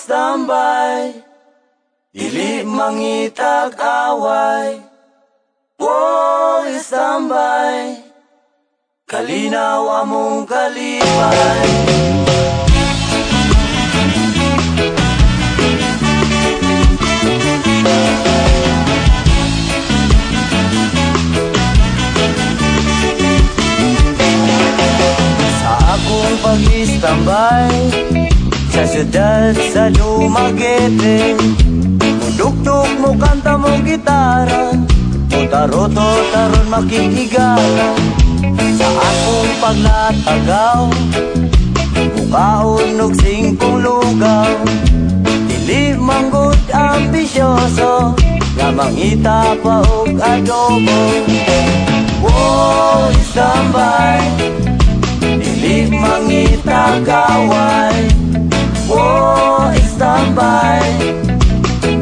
standby, dili mangitag away. Standby, kalinaw among kalipay. Sa akong pag-istambay sa syudad sa Dumaguete, mudugtog mo kanta mo gitara, taroto taron makikigala. Sa akong paglatagaw, mukaon og singkong lugaw, dili manggod ambisyoso, nga mangita pa og adobo. Standby, dili mangita kaway. Standby,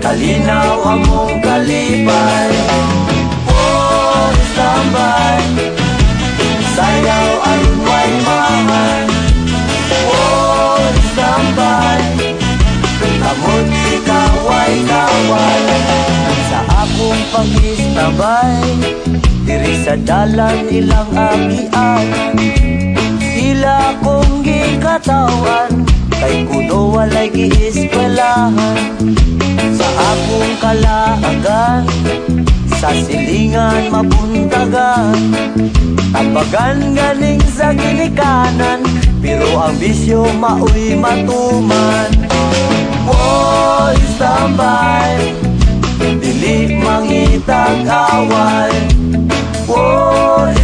kalinaw among kalipay. Standby, sayaw aron way mahal. Standby, kamot ikaway kaway. Sa akong pag-istabay, diri sa dalan ilang agian, sila kong gikatawan, kay kuno walay gieskwelahan. Sa akong kalaagan, sa silingan mabuntagan, tabagan galing sa ginikanan, pero ang bisyo maoy matuman. Standby, dili mangitag away.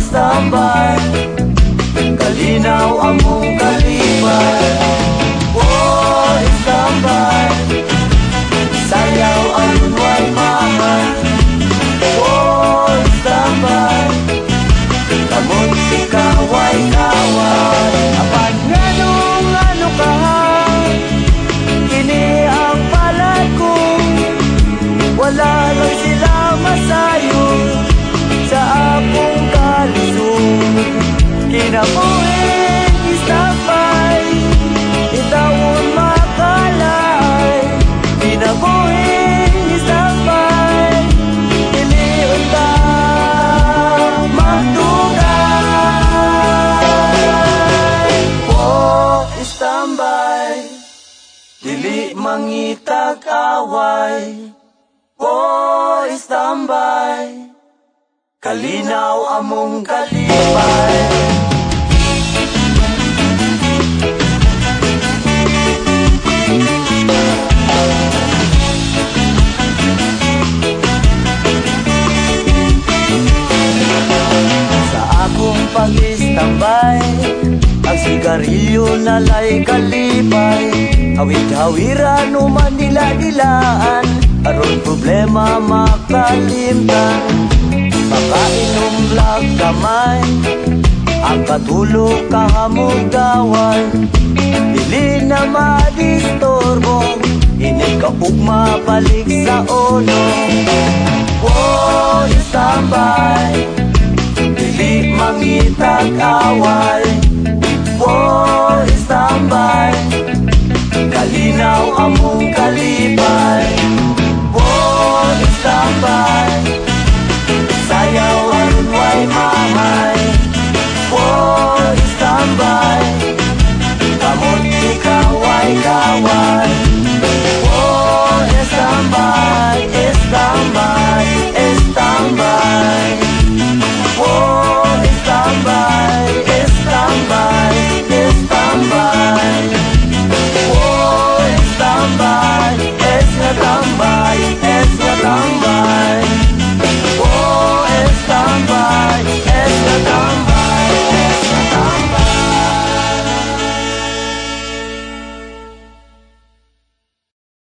Standby, kalinaw among kalipay. Standby, sayaw aron way mahal. Standby, kamot ikaway kaway. Apan nga nung ano ka, kini ang palad ko, wala lang sila masayo sa akong kalisod. Kinabuhin istapay, itawon makalay. Kinabuhin istapay, iliyon ta magdugay. Standby, dili mangitag away. Standby, kalinaw among kalipay. Sa akong pag-istambay, ang sigarilyo nalay kalipay. Hawid-hawiran o manila-dilaan, aron problema makalimtan. Makainom lag kamay, ang katulog kahamugawan, dili na madistorbo, hindi ka ugma balik sa ulo. Standby, dili mangitag away. Standby, kalinaw among kalipay. Standby,